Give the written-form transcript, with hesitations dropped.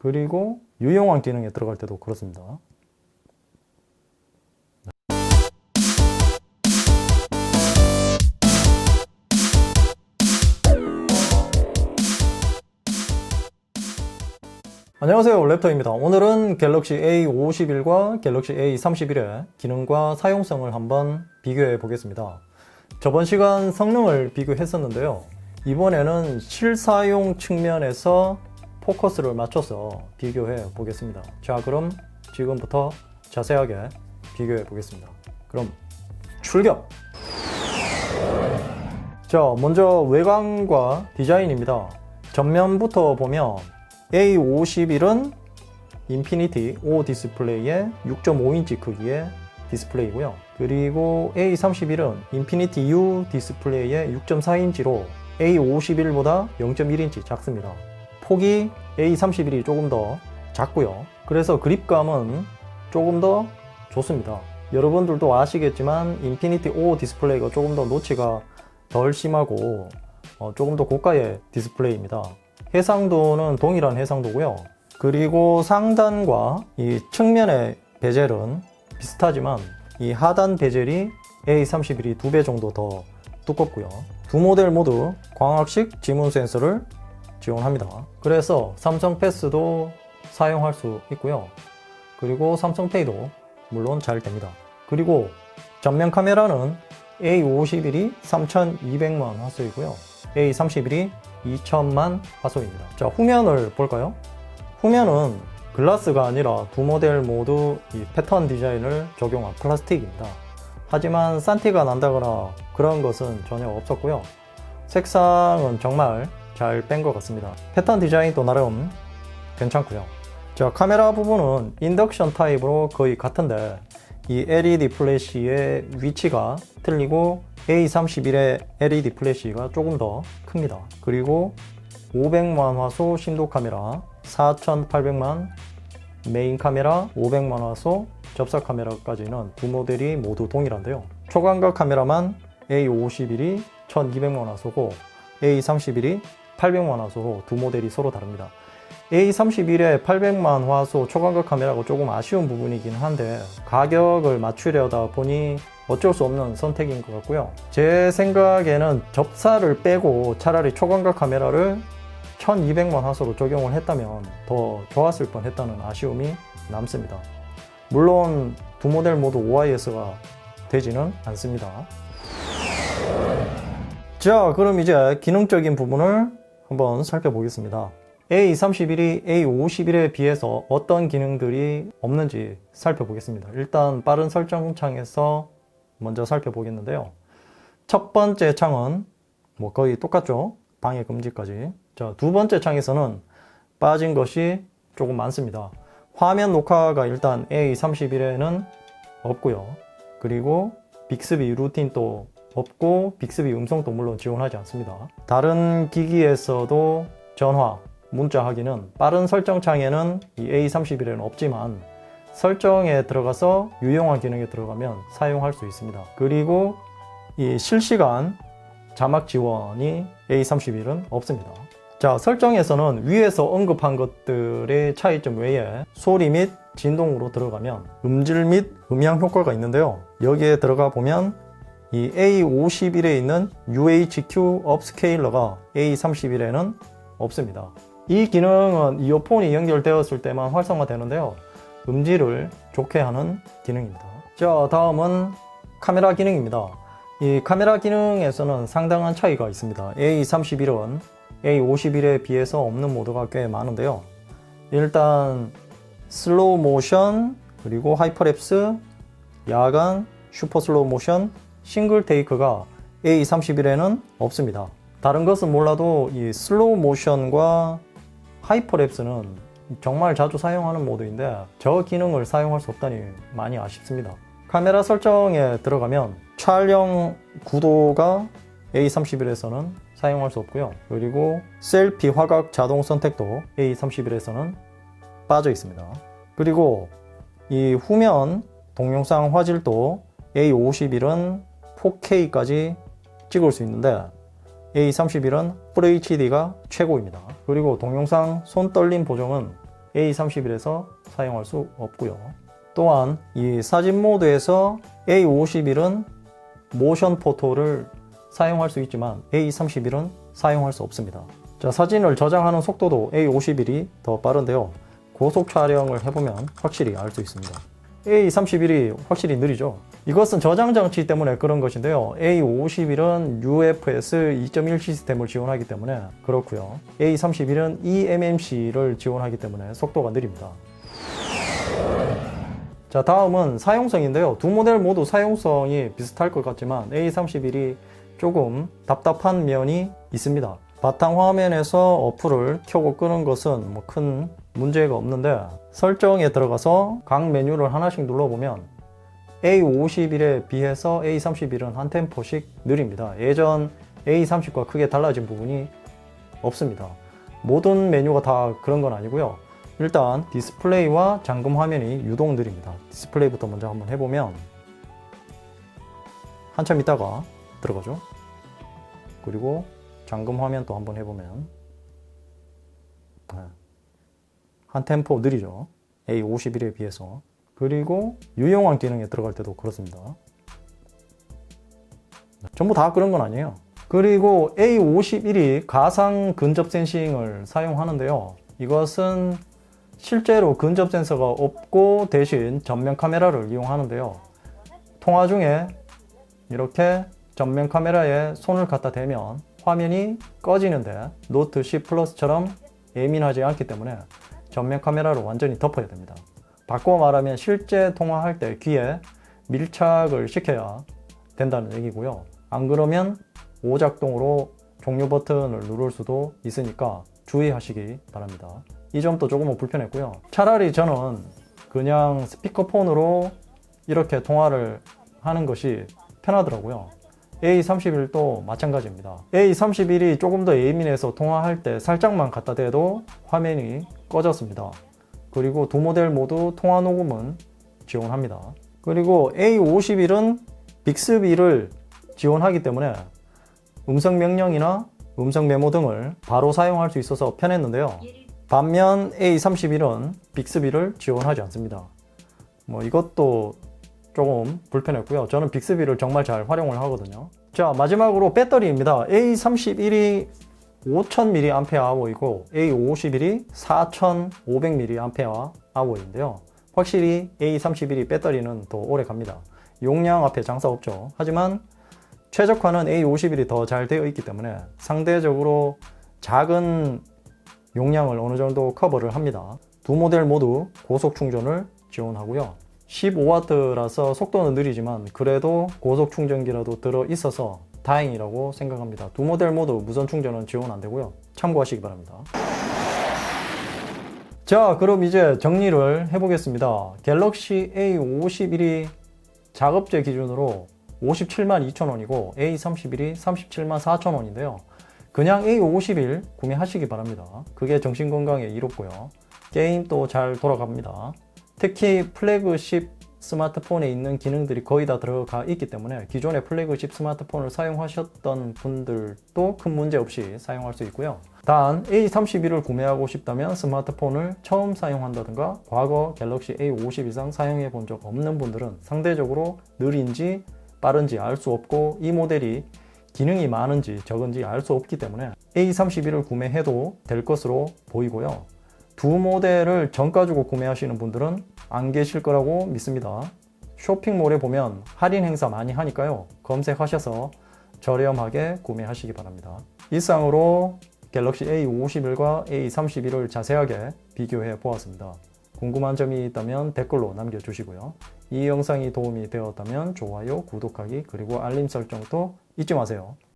그리고 유용한 기능에 들어갈 때도 그렇습니다. 안녕하세요, 랩터입니다. 오늘은 갤럭시 A51과 갤럭시 A31의 기능과 사용성을 한번 비교해 보겠습니다. 저번 시간 성능을 비교했었는데요. 이번에는 실사용 측면에서 포커스를 맞춰서 비교해 보겠습니다. 자, 그럼 지금부터 자세하게 비교해 보겠습니다. 그럼 출격! 자, 먼저 외관과 디자인입니다. 전면부터 보면 A51은 인피니티 O 디스플레이의 6.5인치 크기의 디스플레이고요. 그리고 A31은 인피니티 U 디스플레이의 6.4인치로 A51보다 0.1인치 작습니다. 폭이 A31이 조금 더 작고요. 그래서 그립감은 조금 더 좋습니다. 여러분들도 아시겠지만 인피니티 O 디스플레이가 조금 더 노치가 덜 심하고 조금 더 고가의 디스플레이입니다. 해상도는 동일한 해상도고요. 그리고 상단과 이 측면의 베젤은 비슷하지만 이 하단 베젤이 A31이 2배 정도 더 두껍고요. 두 모델 모두 광학식 지문 센서를 지원합니다. 그래서 삼성 패스도 사용할 수 있고요. 그리고 삼성페이도 물론 잘 됩니다. 그리고 전면 카메라는 A51이 3200만 화소이고요. A31이 2000만 화소입니다. 자, 후면을 볼까요? 후면은 글라스가 아니라 두 모델 모두 이 패턴 디자인을 적용한 플라스틱입니다. 하지만 산티가 난다거나 그런 것은 전혀 없었고요. 색상은 정말 잘 뺀 것 같습니다. 패턴 디자인도 나름 괜찮고요. 자, 카메라 부분은 인덕션 타입으로 거의 같은데 이 LED 플래시의 위치가 틀리고 A31의 LED 플래시가 조금 더 큽니다. 그리고 500만 화소 심도 카메라, 4800만 메인 카메라, 500만 화소 접사 카메라까지는 두 모델이 모두 동일한데요. 초광각 카메라만 A51이 1200만 화소고 A31이 800만 화소로 두 모델이 서로 다릅니다. A31의 800만 화소 초광각 카메라가 조금 아쉬운 부분이긴 한데 가격을 맞추려다 보니 어쩔 수 없는 선택인 것 같고요. 제 생각에는 접사를 빼고 차라리 초광각 카메라를 1200만 화소로 적용을 했다면 더 좋았을 뻔 했다는 아쉬움이 남습니다. 물론 두 모델 모두 OIS가 되지는 않습니다. 자, 그럼 이제 기능적인 부분을 한번 살펴보겠습니다. A31이 A51에 비해서 어떤 기능들이 없는지 살펴보겠습니다. 일단 빠른 설정 창에서 먼저 살펴보겠는데요. 첫 번째 창은 뭐 거의 똑같죠. 방해 금지까지. 자, 두 번째 창에서는 빠진 것이 조금 많습니다. 화면 녹화가 일단 A31에는 없고요. 그리고 빅스비 루틴도 없고 빅스비 음성도 물론 지원하지 않습니다. 다른 기기에서도 전화, 문자 하기는 빠른 설정 창에는 이 A31에는 없지만 설정에 들어가서 유용한 기능에 들어가면 사용할 수 있습니다. 그리고 이 실시간 자막 지원이 A31은 없습니다. 자, 설정에서는 위에서 언급한 것들의 차이점 외에 소리 및 진동으로 들어가면 음질 및 음향 효과가 있는데요. 여기에 들어가 보면 이 A51에 있는 UHQ 업스케일러가 A31에는 없습니다. 이 기능은 이어폰이 연결되었을 때만 활성화되는데요. 음질을 좋게 하는 기능입니다. 자, 다음은 카메라 기능입니다. 이 카메라 기능에서는 상당한 차이가 있습니다. A31은 A51에 비해서 없는 모드가 꽤 많은데요. 일단 슬로우 모션, 그리고 하이퍼랩스, 야간, 슈퍼 슬로우 모션, 싱글 테이크가 A31에는 없습니다. 다른 것은 몰라도 이 슬로우 모션과 하이퍼랩스는 정말 자주 사용하는 모드인데 저 기능을 사용할 수 없다니 많이 아쉽습니다. 카메라 설정에 들어가면 촬영 구도가 A31에서는 사용할 수 없고요. 그리고 셀피 화각 자동 선택도 A31에서는 빠져 있습니다. 그리고 이 후면 동영상 화질도 A51은 4K까지 찍을 수 있는데 A31은 FHD가 최고입니다. 그리고 동영상 손 떨림 보정은 A31에서 사용할 수 없고요. 또한 이 사진 모드에서 A51은 모션 포토를 사용할 수 있지만 A31은 사용할 수 없습니다. 자, 사진을 저장하는 속도도 A51이 더 빠른데요. 고속 촬영을 해보면 확실히 알 수 있습니다. A31이 확실히 느리죠. 이것은 저장 장치 때문에 그런 것인데요. A51은 UFS 2.1 시스템을 지원하기 때문에 그렇고요. A31은 eMMC를 지원하기 때문에 속도가 느립니다. 자, 다음은 사용성인데요. 두 모델 모두 사용성이 비슷할 것 같지만 A31이 조금 답답한 면이 있습니다. 바탕화면에서 어플을 켜고 끄는 것은 뭐 큰 문제가 없는데 설정에 들어가서 각 메뉴를 하나씩 눌러보면 A51에 비해서 A31은 한 템포씩 느립니다. 예전 A30과 크게 달라진 부분이 없습니다. 모든 메뉴가 다 그런 건 아니고요. 일단 디스플레이와 잠금 화면이 유독 느립니다. 디스플레이부터 먼저 한번 해보면 한참 있다가 들어가죠. 그리고 잠금 화면 또 한번 해보면 한 템포 느리죠. A51에 비해서. 그리고 유용한 기능에 들어갈 때도 그렇습니다. 전부 다 그런 건 아니에요. 그리고 A51이 가상 근접 센싱을 사용하는데요. 이것은 실제로 근접 센서가 없고 대신 전면 카메라를 이용하는데요. 통화 중에 이렇게 전면 카메라에 손을 갖다 대면 화면이 꺼지는데 노트 C 플러스처럼 예민하지 않기 때문에 전면 카메라로 완전히 덮어야 됩니다. 바꿔 말하면 실제 통화할 때 귀에 밀착을 시켜야 된다는 얘기고요. 안 그러면 오작동으로 종료 버튼을 누를 수도 있으니까 주의하시기 바랍니다. 이 점도 조금은 불편했고요. 차라리 저는 그냥 스피커폰으로 이렇게 통화를 하는 것이 편하더라고요. A31도 마찬가지입니다. A31이 조금 더 예민해서 통화할 때 살짝만 갖다 대도 화면이 꺼졌습니다. 그리고 두 모델 모두 통화 녹음은 지원합니다. 그리고 A51은 빅스비를 지원하기 때문에 음성 명령이나 음성 메모 등을 바로 사용할 수 있어서 편했는데요. 반면 A31은 빅스비를 지원하지 않습니다. 뭐 이것도 조금 불편했고요. 저는 빅스비를 정말 잘 활용을 하거든요. 자, 마지막으로 배터리입니다. A31이 5000mAh이고 A51이 4500mAh인데요. 확실히 A31이 배터리는 더 오래 갑니다. 용량 앞에 장사 없죠. 하지만 최적화는 A51이 더 잘 되어 있기 때문에 상대적으로 작은 용량을 어느 정도 커버를 합니다. 두 모델 모두 고속 충전을 지원하고요. 15W라서 속도는 느리지만 그래도 고속 충전기라도 들어 있어서 다행이라고 생각합니다. 두 모델 모두 무선 충전은 지원 안 되고요. 참고하시기 바랍니다. 자, 그럼 이제 정리를 해보겠습니다. 갤럭시 A51이 작업제 기준으로 572,000원이고 A31이 374,000원인데요. 그냥 A51 구매하시기 바랍니다. 그게 정신건강에 이롭고요. 게임도 잘 돌아갑니다. 특히 플래그십 스마트폰에 있는 기능들이 거의 다 들어가 있기 때문에 기존의 플래그십 스마트폰을 사용하셨던 분들도 큰 문제 없이 사용할 수 있고요. 단 A31을 구매하고 싶다면 스마트폰을 처음 사용한다든가 과거 갤럭시 A50 이상 사용해 본 적 없는 분들은 상대적으로 느린지 빠른지 알 수 없고 이 모델이 기능이 많은지 적은지 알 수 없기 때문에 A31을 구매해도 될 것으로 보이고요. 두 모델을 정가 주고 구매하시는 분들은 안 계실 거라고 믿습니다. 쇼핑몰에 보면 할인 행사 많이 하니까요. 검색하셔서 저렴하게 구매하시기 바랍니다. 이상으로 갤럭시 A51과 A31을 자세하게 비교해 보았습니다. 궁금한 점이 있다면 댓글로 남겨주시고요. 이 영상이 도움이 되었다면 좋아요, 구독하기, 그리고 알림 설정도 잊지 마세요.